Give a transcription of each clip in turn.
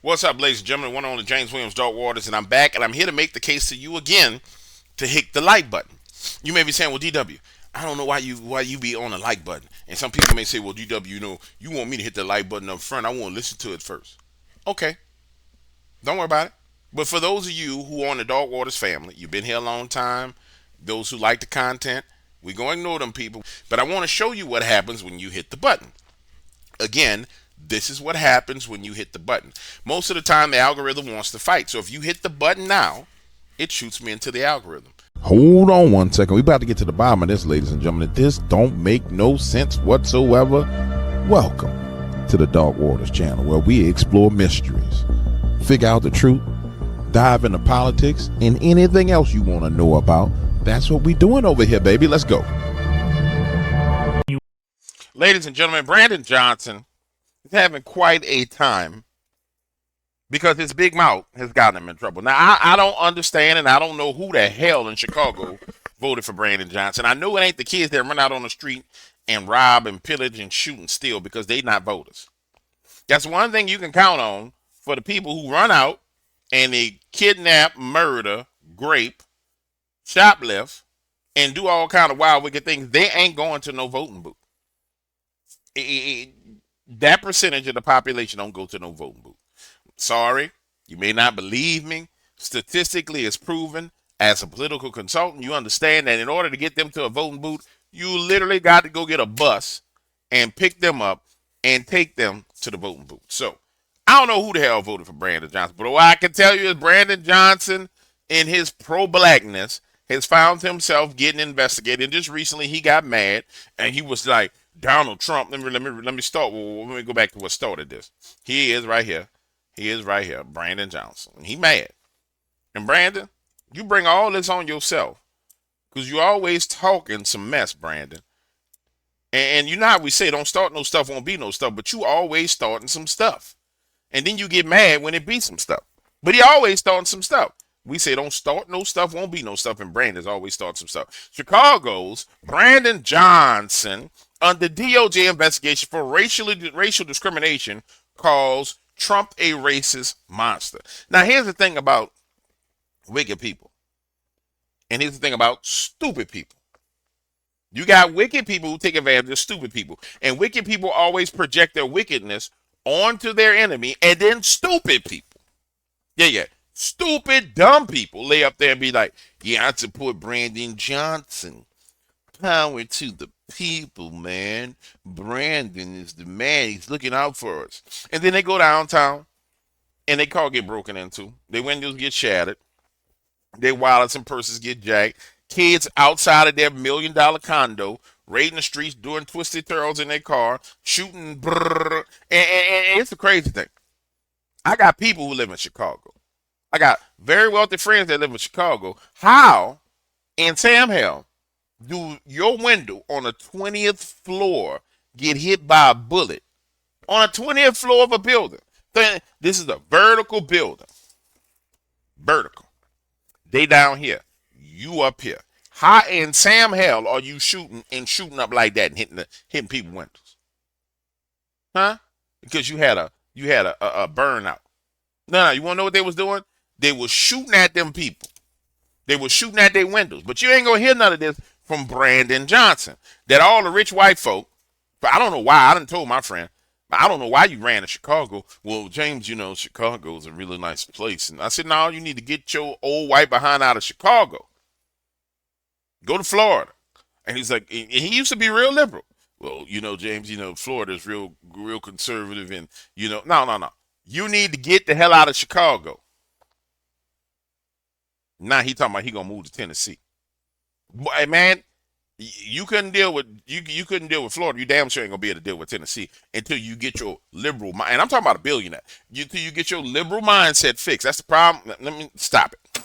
What's up, ladies and gentlemen? One and only James Williams, Dark Waters, and I'm back, and I'm here to make the case to you again to hit the like button. You may be saying, "Well, DW, I don't know why you be on the like button." And some people may say, "Well, DW, you want me to hit the like button up front. I want to listen to it first." Okay, don't worry about it. But for those of you who are on the Dark Waters family, you've been here a long time. Those who like the content, we're going to ignore them people. But I want to show you what happens when you hit the button. Again, this is what happens when you hit the button. Most of the time, the algorithm wants to fight. So if you hit the button now, it shoots me into the algorithm. Hold on one second. We about to get to the bottom of this, ladies and gentlemen. This don't make no sense whatsoever. Welcome to the Dark Waters channel, where we explore mysteries, figure out the truth, dive into politics, and anything else you want to know about. That's what we doing over here, baby. Let's go. Ladies and gentlemen, Brandon Johnson is having quite a time because his big mouth has gotten him in trouble. Now, I don't understand, and I don't know who the hell in Chicago voted for Brandon Johnson. I know it ain't the kids that run out on the street and rob and pillage and shoot and steal because they not voters. That's one thing you can count on for the people who run out and they kidnap, murder, grape, shoplift, and do all kind of wild, wicked things. They ain't going to no voting booth. That percentage of the population don't go to no voting booth. Sorry, you may not believe me. Statistically, it's proven. As a political consultant, you understand that in order to get them to a voting booth, you literally got to go get a bus and pick them up and take them to the voting booth. So, I don't know who the hell voted for Brandon Johnson, but what I can tell you is Brandon Johnson, in his pro-blackness, has found himself getting investigated. And just recently, he got mad, and he was like, Donald Trump. Let me start. Let me go back to what started this. He is right here. Brandon Johnson. He mad. And Brandon, you bring all this on yourself because you always talking some mess, Brandon. And you know how we say, don't start no stuff, won't be no stuff. But you always starting some stuff, and then you get mad when it be some stuff. But he always starting some stuff. We say don't start no stuff, won't be no stuff, and Brandon's always starting some stuff. Chicago's Brandon Johnson, under DOJ investigation for racial discrimination, calls Trump a racist monster. Now, here's the thing about wicked people. And here's the thing about stupid people. You got wicked people who take advantage of stupid people. And wicked people always project their wickedness onto their enemy. And then stupid people. Yeah. Stupid, dumb people lay up there and be like, yeah, I support Brandon Johnson. Power to the people, man. Brandon is the man. He's looking out for us. And then they go downtown and their car get broken into. Their windows get shattered. Their wallets and purses get jacked. Kids outside of their $1 million condo raiding the streets, doing twisted turtles in their car, shooting. Brrr, and it's the crazy thing. I got people who live in Chicago. I got very wealthy friends that live in Chicago. How in Sam Hell do your window on the 20th floor get hit by a bullet on a 20th floor of a building? This is a vertical building. Vertical. They down here. You up here. How in Sam Hell are you shooting up like that and hitting people's windows? Huh? Because you had a burnout. No, you want to know what they was doing? They was shooting at them people. They were shooting at their windows. But you ain't going to hear none of this from Brandon Johnson. That all the rich white folk, but I don't know why. I done told my friend, I don't know why you ran to Chicago. Well, James, Chicago is a really nice place. And I said, no, you need to get your old white behind out of Chicago. Go to Florida. And he's like, and he used to be real liberal. Well, James, Florida is real conservative. And, no. You need to get the hell out of Chicago. Now he talking about he gonna move to Tennessee. Boy, man, you couldn't deal with Florida. You damn sure ain't gonna be able to deal with Tennessee until you get your liberal mind. And I'm talking about a billionaire. Until you get your liberal mindset fixed. That's the problem. Let me stop it.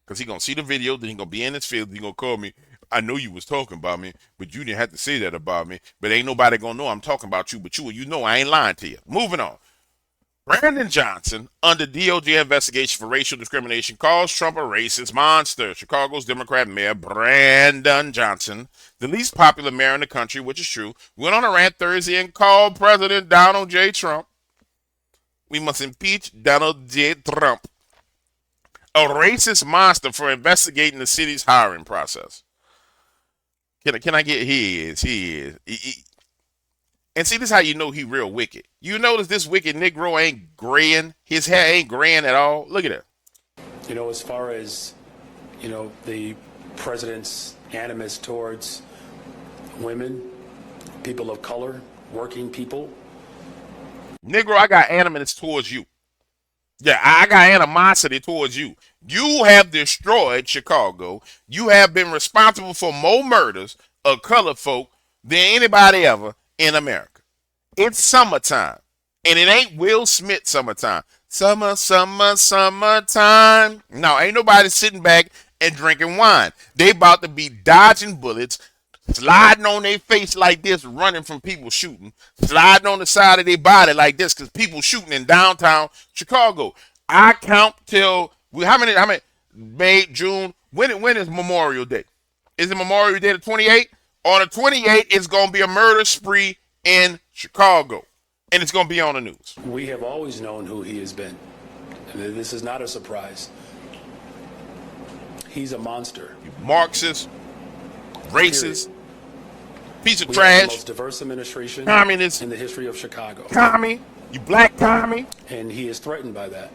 Because he gonna see the video, then he gonna be in his field. He gonna call me. I know you was talking about me, but you didn't have to say that about me. But ain't nobody gonna know I'm talking about you. But you know I ain't lying to you. Moving on. Brandon Johnson, under DOJ investigation for racial discrimination, calls Trump a racist monster. Chicago's Democrat Mayor Brandon Johnson, the least popular mayor in the country, which is true, went on a rant Thursday and called President Donald J. Trump We must impeach Donald J. Trump, a racist monster, for investigating the city's hiring process. Can I get? He is. And see, this is how you know he real wicked. You notice this wicked Negro ain't graying. His hair ain't graying at all. Look at that. You know, as far as, the president's animus towards women, people of color, working people. Negro, I got animus towards you. Yeah, I got animosity towards you. You have destroyed Chicago. You have been responsible for more murders of colored folk than anybody ever in America. It's summertime. And it ain't Will Smith summertime. Summertime. No, ain't nobody sitting back and drinking wine. They about to be dodging bullets, sliding on their face like this, running from people shooting, sliding on the side of their body like this because people shooting in downtown Chicago. I count till how many May, June. When is Memorial Day? Is it Memorial Day the 28th? On the 28th, it's gonna be a murder spree in Chicago. And it's gonna be on the news. We have always known who he has been. And this is not a surprise. He's a monster. You Marxist, racist, piece of We trash, have the most diverse administration communist in the history of Chicago. commie, you black commie. And he is threatened by that.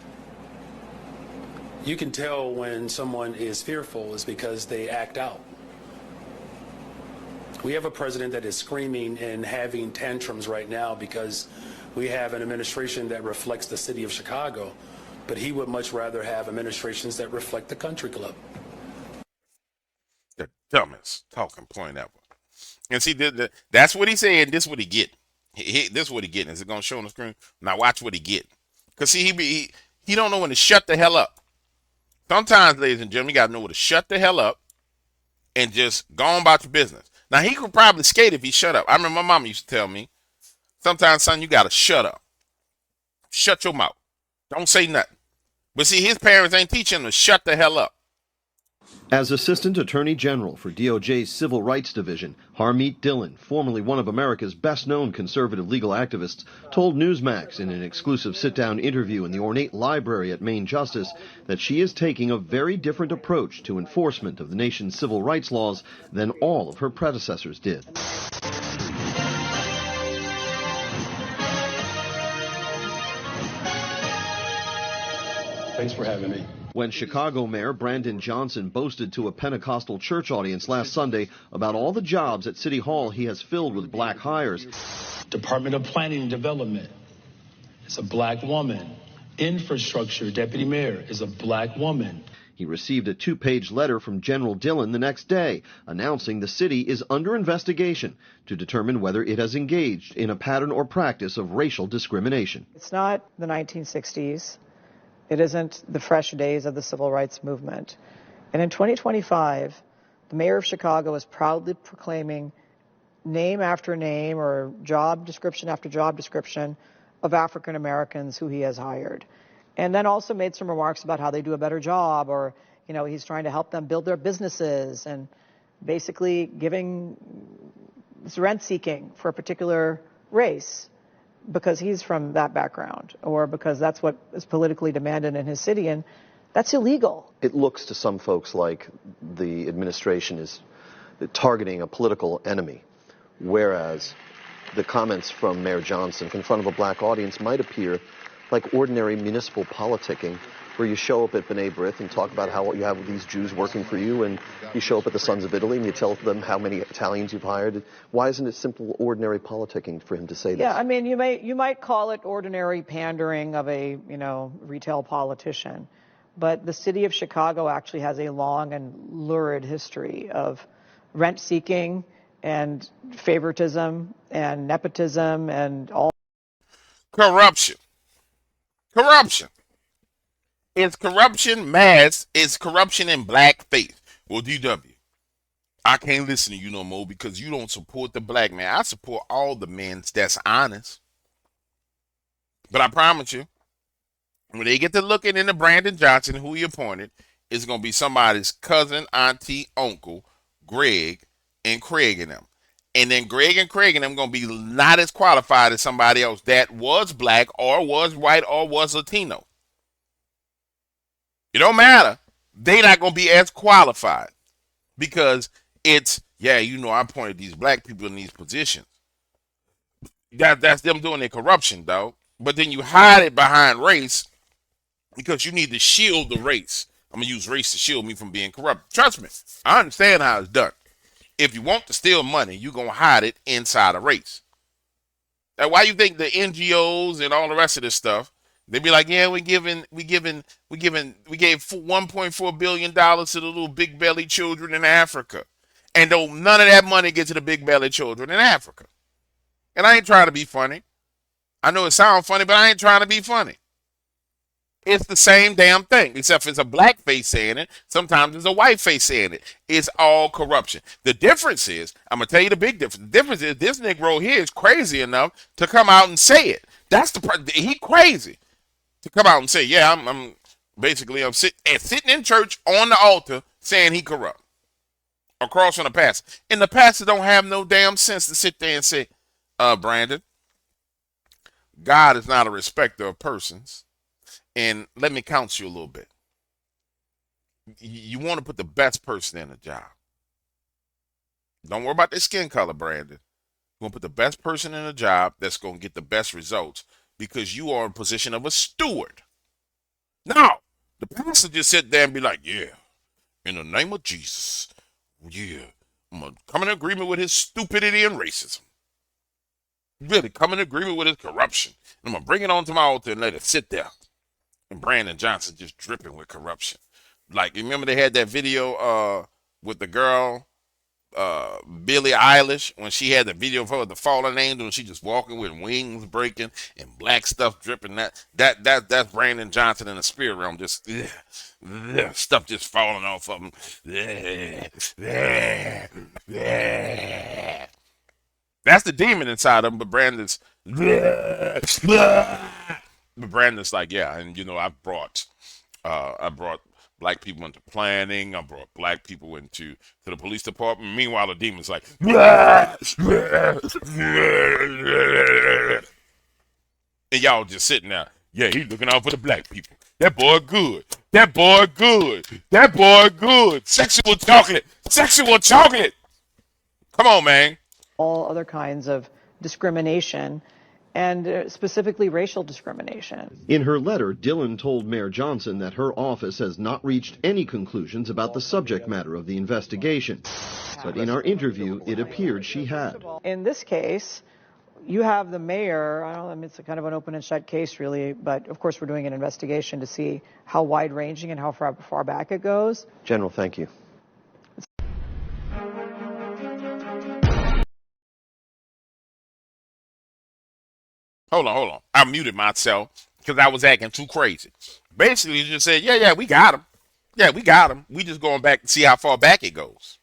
You can tell when someone is fearful is because they act out. We have a president that is screaming and having tantrums right now because we have an administration that reflects the city of Chicago, but he would much rather have administrations that reflect the country club. The dumbest talking point ever. And see, that's what he said. This is what he get. This is what he getting. Is it gonna show on the screen? Now watch what he get. Cause see, he don't know when to shut the hell up. Sometimes, ladies and gentlemen, you gotta know when to shut the hell up and just go on about your business. Now he could probably skate if he shut up. I remember my mom used to tell me, sometimes, son, you gotta shut up. Shut your mouth. Don't say nothing. But see, his parents ain't teaching him to shut the hell up. As Assistant Attorney General for DOJ's Civil Rights Division, Harmeet Dillon, formerly one of America's best-known conservative legal activists, told Newsmax in an exclusive sit-down interview in the ornate library at Main Justice that she is taking a very different approach to enforcement of the nation's civil rights laws than all of her predecessors did. Thanks for having me. When Chicago Mayor Brandon Johnson boasted to a Pentecostal church audience last Sunday about all the jobs at City Hall he has filled with black hires. Department of Planning and Development is a black woman. Infrastructure Deputy Mayor is a black woman. He received a 2-page letter from General Dillon the next day announcing the city is under investigation to determine whether it has engaged in a pattern or practice of racial discrimination. It's not the 1960s. It isn't the fresh days of the civil rights movement. And in 2025, the mayor of Chicago is proudly proclaiming name after name or job description after job description of African Americans who he has hired. And then also made some remarks about how they do a better job, or, he's trying to help them build their businesses, and basically giving rent seeking for a particular race, because he's from that background or because that's what is politically demanded in his city, and that's illegal. It looks to some folks like the administration is targeting a political enemy, whereas the comments from Mayor Johnson in front of a black audience might appear like ordinary municipal politicking, where you show up at B'nai B'rith and talk about how you have these Jews working for you, and you show up at the Sons of Italy and you tell them how many Italians you've hired. Why isn't it simple, ordinary politicking for him to say this? Yeah, I mean, you might call it ordinary pandering of a, retail politician, but the city of Chicago actually has a long and lurid history of rent seeking and favoritism and nepotism and all. Corruption. It's corruption masked. It's corruption in black faith. Well, DW, I can't listen to you no more because you don't support the black man. I support all the men that's honest. But I promise you, when they get to looking into Brandon Johnson, who he appointed, it's going to be somebody's cousin, auntie, uncle, Greg, and Craig and them. And then Greg and Craig and them going to be not as qualified as somebody else that was black or was white or was Latino. It don't matter. They not going to be as qualified because it's, yeah, you know, I appointed these black people in these positions. That's them doing their corruption, dog. But then you hide it behind race because you need to shield the race. I'm going to use race to shield me from being corrupt. Trust me, I understand how it's done. If you want to steal money, you're going to hide it inside a race. Now, why you think the NGOs and all the rest of this stuff, they be like, yeah, we gave $1.4 billion to the little big belly children in Africa. And none of that money gets to the big belly children in Africa. And I ain't trying to be funny. I know it sounds funny, but I ain't trying to be funny. It's the same damn thing, except for it's a black face saying it. Sometimes it's a white face saying it. It's all corruption. The difference is, I'm going to tell you the big difference. The difference is this Negro here is crazy enough to come out and say it. That's he crazy to come out and say, yeah, I'm sitting in church on the altar saying he corrupt. Across from the pastor. And the pastor don't have no damn sense to sit there and say, Brandon, God is not a respecter of persons. And let me counsel you a little bit. You want to put the best person in the job. Don't worry about their skin color, Brandon. You want to put the best person in a job that's going to get the best results because you are in position of a steward. Now, the pastor just sit there and be like, yeah, in the name of Jesus, yeah, I'm going to come in agreement with his stupidity and racism. Really, come in agreement with his corruption. I'm going to bring it onto my altar and let it sit there. And Brandon Johnson just dripping with corruption. Like, you remember they had that video with the girl, Billie Eilish, when she had the video of her, the fallen angel, and she just walking with wings breaking and black stuff dripping. That's Brandon Johnson in the spirit realm, just stuff just falling off of him. That's the demon inside of him, but Brandon's like, yeah, and you know, I brought black people into planning. I brought black people to the police department. Meanwhile, the demon's like, and y'all just sitting there. Yeah, he's looking out for the black people. That boy good. That boy good. That boy good. Sexual chocolate. Sexual chocolate. Come on, man. All other kinds of discrimination, and specifically racial discrimination. In her letter, Dillon told Mayor Johnson that her office has not reached any conclusions about the subject matter of the investigation. But in our interview, it appeared she had. In this case, you have the mayor, I mean, it's a kind of an open and shut case, really, but of course we're doing an investigation to see how wide-ranging and how far back it goes. General, thank you. Hold on. I muted myself because I was acting too crazy. Basically, you just said, yeah, we got him. Yeah, we got him. We just going back to see how far back it goes.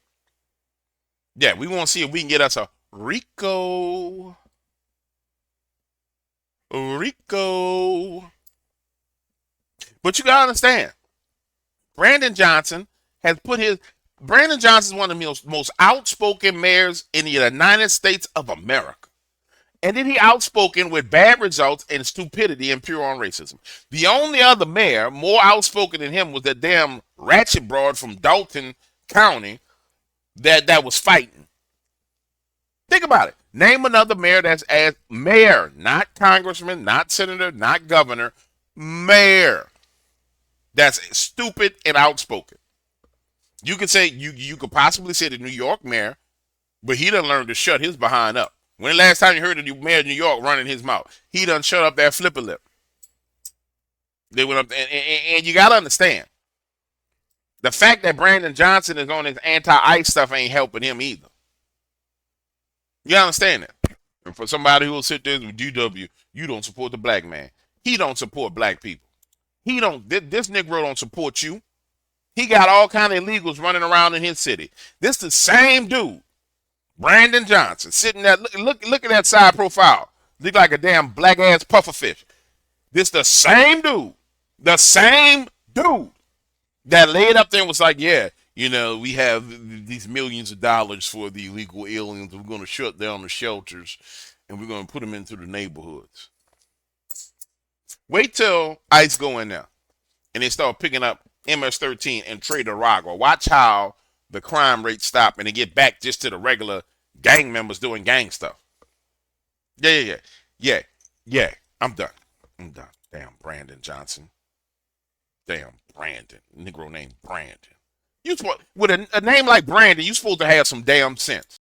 Yeah, we want to see if we can get us a Rico. But you got to understand, Brandon Johnson is one of the most outspoken mayors in the United States of America. And then he outspoken with bad results and stupidity and pure on racism. The only other mayor more outspoken than him was that damn ratchet broad from Dalton County that was fighting. Think about it. Name another mayor that's as mayor, not congressman, not senator, not governor, mayor. That's stupid and outspoken. You could say you could possibly say the New York mayor, but he done learned to shut his behind up. When the last time you heard the mayor of New York running his mouth? He done shut up that flipper lip. They went up and you gotta understand, the fact that Brandon Johnson is on his anti-ICE stuff ain't helping him either. You understand that? And for somebody who will sit there with DW, you don't support the black man. He don't support black people. This Negro don't support you. He got all kind of illegals running around in his city. This the same dude, Brandon Johnson, sitting there. Look at that side profile. Look like a damn black ass pufferfish. This the same dude that laid up there and was like, yeah, You know, we have these millions of dollars for the illegal aliens. We're going to shut down the shelters and we're going to put them into the neighborhoods. Wait till ICE go in there and they start picking up MS-13 and Trey Darago. Watch how the crime rate stop and they get back just to the regular gang members doing gang stuff. Yeah. I'm done. Damn, Brandon Johnson. Damn, Brandon. Negro named Brandon. You with a name like Brandon, you supposed to have some damn sense.